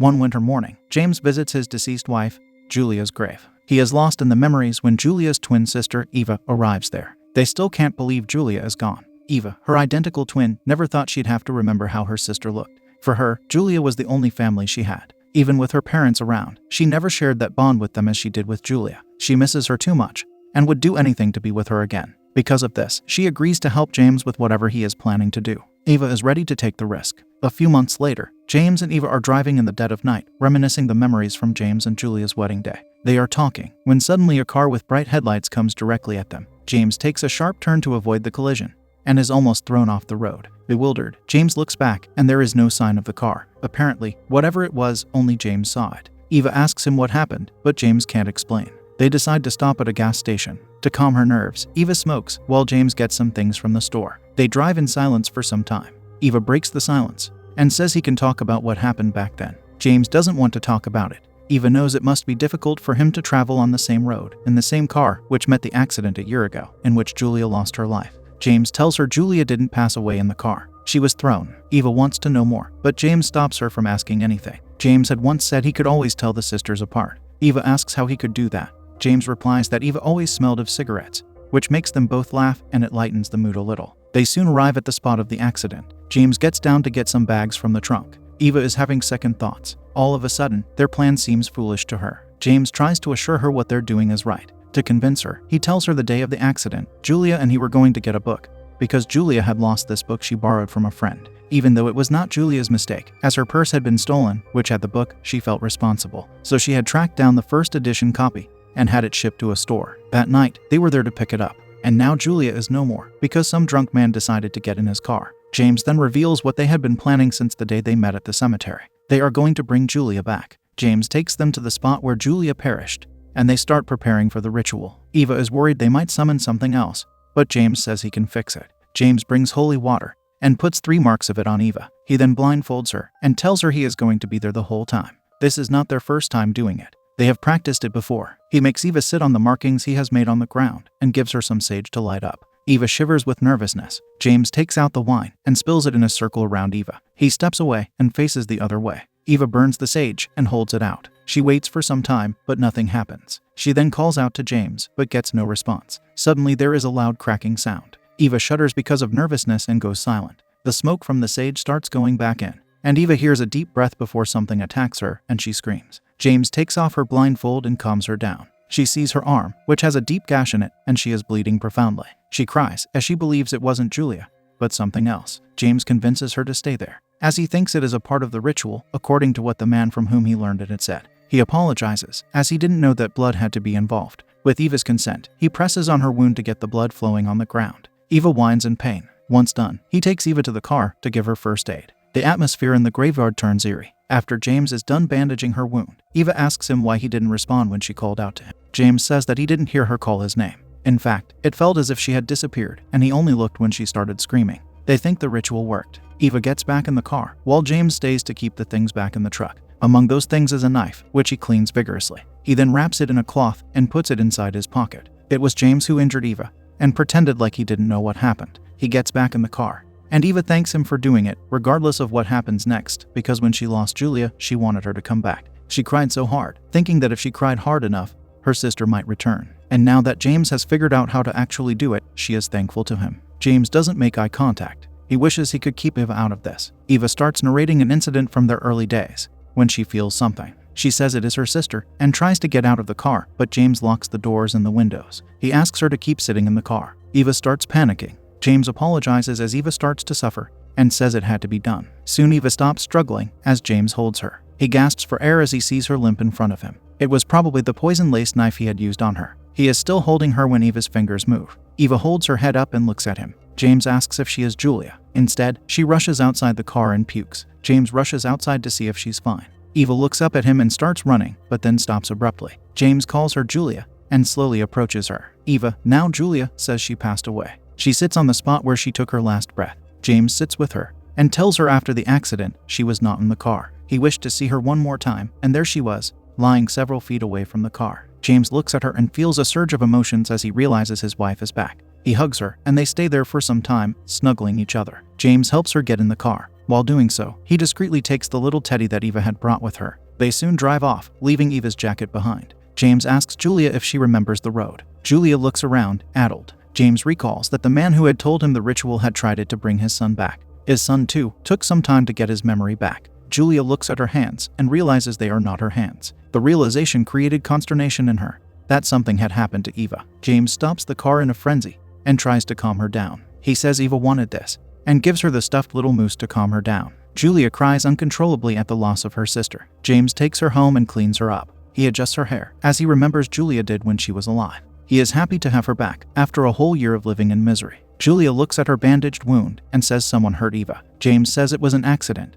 One winter morning, James visits his deceased wife, Julia's grave. He is lost in the memories when Julia's twin sister, Eva, arrives there. They still can't believe Julia is gone. Eva, her identical twin, never thought she'd have to remember how her sister looked. For her, Julia was the only family she had. Even with her parents around, she never shared that bond with them as she did with Julia. She misses her too much and would do anything to be with her again. Because of this, she agrees to help James with whatever he is planning to do. Eva is ready to take the risk. A few months later, James and Eva are driving in the dead of night, reminiscing the memories from James and Julia's wedding day. They are talking when suddenly a car with bright headlights comes directly at them. James takes a sharp turn to avoid the collision and is almost thrown off the road. Bewildered, James looks back and there is no sign of the car. Apparently, whatever it was, only James saw it. Eva asks him what happened, but James can't explain. They decide to stop at a gas station. To calm her nerves, Eva smokes while James gets some things from the store. They drive in silence for some time. Eva breaks the silence and says he can talk about what happened back then. James doesn't want to talk about it. Eva knows it must be difficult for him to travel on the same road, in the same car, which met the accident a year ago, in which Julia lost her life. James tells her Julia didn't pass away in the car. She was thrown. Eva wants to know more, but James stops her from asking anything. James had once said he could always tell the sisters apart. Eva asks how he could do that. James replies that Eva always smelled of cigarettes, which makes them both laugh and it lightens the mood a little. They soon arrive at the spot of the accident. James gets down to get some bags from the trunk. Eva is having second thoughts. All of a sudden, their plan seems foolish to her. James tries to assure her what they're doing is right. To convince her, he tells her the day of the accident, Julia and he were going to get a book, because Julia had lost this book she borrowed from a friend. Even though it was not Julia's mistake, as her purse had been stolen, which had the book, she felt responsible. So she had tracked down the first edition copy and had it shipped to a store. That night, they were there to pick it up. And now Julia is no more, because some drunk man decided to get in his car. James then reveals what they had been planning since the day they met at the cemetery. They are going to bring Julia back. James takes them to the spot where Julia perished, and they start preparing for the ritual. Eva is worried they might summon something else, but James says he can fix it. James brings holy water and puts 3 marks of it on Eva. He then blindfolds her and tells her he is going to be there the whole time. This is not their first time doing it. They have practiced it before. He makes Eva sit on the markings he has made on the ground and gives her some sage to light up. Eva shivers with nervousness. James takes out the wine and spills it in a circle around Eva. He steps away and faces the other way. Eva burns the sage and holds it out. She waits for some time, but nothing happens. She then calls out to James, but gets no response. Suddenly, there is a loud cracking sound. Eva shudders because of nervousness and goes silent. The smoke from the sage starts going back in, and Eva hears a deep breath before something attacks her, and she screams. James takes off her blindfold and calms her down. She sees her arm, which has a deep gash in it, and she is bleeding profoundly. She cries, as she believes it wasn't Julia, but something else. James convinces her to stay there, as he thinks it is a part of the ritual, according to what the man from whom he learned it had said. He apologizes, as he didn't know that blood had to be involved. With Eva's consent, he presses on her wound to get the blood flowing on the ground. Eva whines in pain. Once done, he takes Eva to the car to give her first aid. The atmosphere in the graveyard turns eerie. After James is done bandaging her wound, Eva asks him why he didn't respond when she called out to him. James says that he didn't hear her call his name. In fact, it felt as if she had disappeared, and he only looked when she started screaming. They think the ritual worked. Eva gets back in the car, while James stays to keep the things back in the truck. Among those things is a knife, which he cleans vigorously. He then wraps it in a cloth and puts it inside his pocket. It was James who injured Eva, and pretended like he didn't know what happened. He gets back in the car, and Eva thanks him for doing it, regardless of what happens next, because when she lost Julia, she wanted her to come back. She cried so hard, thinking that if she cried hard enough, her sister might return. And now that James has figured out how to actually do it, she is thankful to him. James doesn't make eye contact. He wishes he could keep Eva out of this. Eva starts narrating an incident from their early days, when she feels something. She says it is her sister, and tries to get out of the car, but James locks the doors and the windows. He asks her to keep sitting in the car. Eva starts panicking. James apologizes as Eva starts to suffer, and says it had to be done. Soon Eva stops struggling, as James holds her. He gasps for air as he sees her limp in front of him. It was probably the poison-laced knife he had used on her. He is still holding her when Eva's fingers move. Eva holds her head up and looks at him. James asks if she is Julia. Instead, she rushes outside the car and pukes. James rushes outside to see if she's fine. Eva looks up at him and starts running, but then stops abruptly. James calls her Julia, and slowly approaches her. Eva, now Julia, says she passed away. She sits on the spot where she took her last breath. James sits with her, and tells her after the accident, she was not in the car. He wished to see her one more time, and there she was, lying several feet away from the car. James looks at her and feels a surge of emotions as he realizes his wife is back. He hugs her, and they stay there for some time, snuggling each other. James helps her get in the car. While doing so, he discreetly takes the little teddy that Eva had brought with her. They soon drive off, leaving Eva's jacket behind. James asks Julia if she remembers the road. Julia looks around, addled. James recalls that the man who had told him the ritual had tried it to bring his son back. His son, too, took some time to get his memory back. Julia looks at her hands and realizes they are not her hands. The realization created consternation in her that something had happened to Eva. James stops the car in a frenzy and tries to calm her down. He says Eva wanted this and gives her the stuffed little moose to calm her down. Julia cries uncontrollably at the loss of her sister. James takes her home and cleans her up. He adjusts her hair, as he remembers Julia did when she was alive. He is happy to have her back after a whole year of living in misery. Julia looks at her bandaged wound and says someone hurt Eva. James says it was an accident.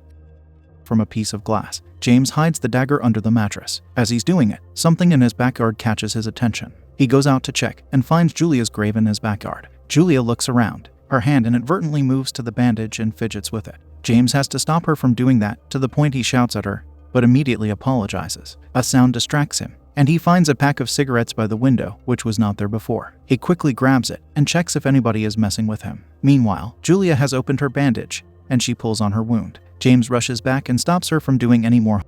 From a piece of glass, James hides the dagger under the mattress. As he's doing it, something in his backyard catches his attention. He goes out to check and finds Julia's grave in his backyard. Julia looks around. Her hand inadvertently moves to the bandage and fidgets with it. James has to stop her from doing that, to the point he shouts at her, but immediately apologizes. A sound distracts him, and he finds a pack of cigarettes by the window, which was not there before. He quickly grabs it and checks if anybody is messing with him. Meanwhile, Julia has opened her bandage, and she pulls on her wound. James rushes back and stops her from doing any more.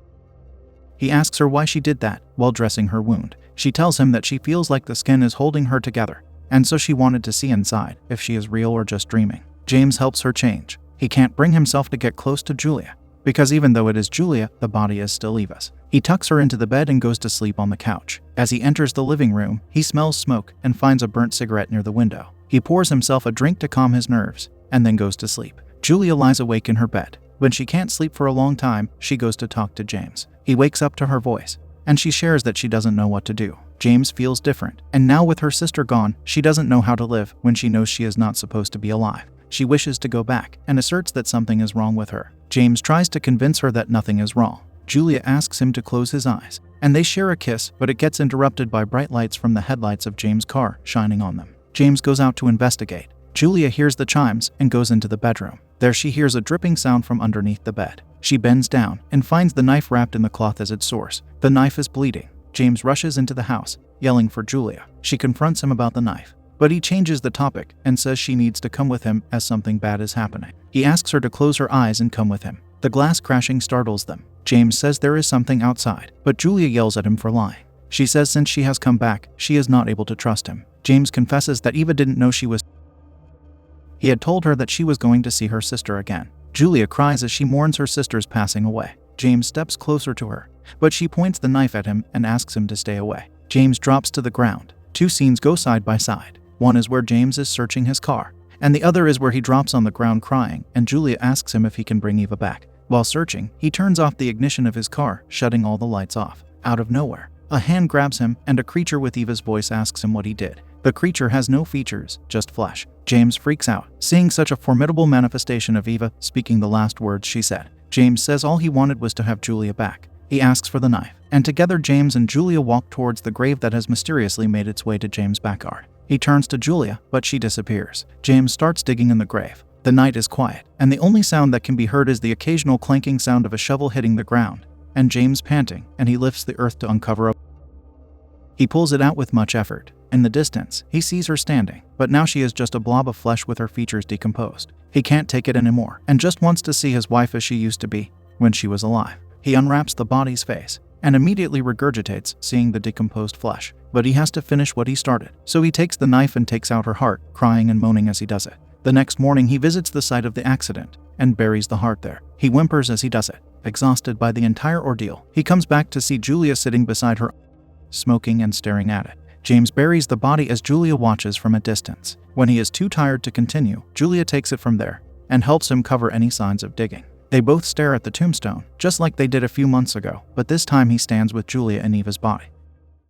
He asks her why she did that while dressing her wound. She tells him that she feels like the skin is holding her together, and so she wanted to see inside if she is real or just dreaming. James helps her change. He can't bring himself to get close to Julia, because even though it is Julia, the body is still Eva's. He tucks her into the bed and goes to sleep on the couch. As he enters the living room, he smells smoke and finds a burnt cigarette near the window. He pours himself a drink to calm his nerves, and then goes to sleep. Julia lies awake in her bed. When she can't sleep for a long time, she goes to talk to James. He wakes up to her voice, and she shares that she doesn't know what to do. James feels different, and now with her sister gone, she doesn't know how to live when she knows she is not supposed to be alive. She wishes to go back and asserts that something is wrong with her. James tries to convince her that nothing is wrong. Julia asks him to close his eyes, and they share a kiss, but it gets interrupted by bright lights from the headlights of James' car shining on them. James goes out to investigate. Julia hears the chimes and goes into the bedroom. There she hears a dripping sound from underneath the bed. She bends down and finds the knife wrapped in the cloth as its source. The knife is bleeding. James rushes into the house, yelling for Julia. She confronts him about the knife, but he changes the topic and says she needs to come with him as something bad is happening. He asks her to close her eyes and come with him. The glass crashing startles them. James says there is something outside, but Julia yells at him for lying. She says since she has come back, she is not able to trust him. James confesses that Eva didn't know she was. He had told her that she was going to see her sister again. Julia cries as she mourns her sister's passing away. James steps closer to her, but she points the knife at him and asks him to stay away. James drops to the ground. Two scenes go side by side. One is where James is searching his car, and the other is where he drops on the ground crying, and Julia asks him if he can bring Eva back. While searching, he turns off the ignition of his car, shutting all the lights off. Out of nowhere, a hand grabs him, and a creature with Eva's voice asks him what he did. The creature has no features, just flesh. James freaks out, seeing such a formidable manifestation of Eva speaking the last words she said. James says all he wanted was to have Julia back. He asks for the knife, and together James and Julia walk towards the grave that has mysteriously made its way to James' backyard. He turns to Julia, but she disappears. James starts digging in the grave. The night is quiet, and the only sound that can be heard is the occasional clanking sound of a shovel hitting the ground, and James panting, and he lifts the earth to uncover a. He pulls it out with much effort. In the distance, he sees her standing, but now she is just a blob of flesh with her features decomposed. He can't take it anymore, and just wants to see his wife as she used to be, when she was alive. He unwraps the body's face, and immediately regurgitates, seeing the decomposed flesh. But he has to finish what he started, so he takes the knife and takes out her heart, crying and moaning as he does it. The next morning he visits the site of the accident, and buries the heart there. He whimpers as he does it. Exhausted by the entire ordeal, he comes back to see Julia sitting beside her, smoking and staring at it. James buries the body as Julia watches from a distance. When he is too tired to continue, Julia takes it from there, and helps him cover any signs of digging. They both stare at the tombstone, just like they did a few months ago, but this time he stands with Julia in Eva's body.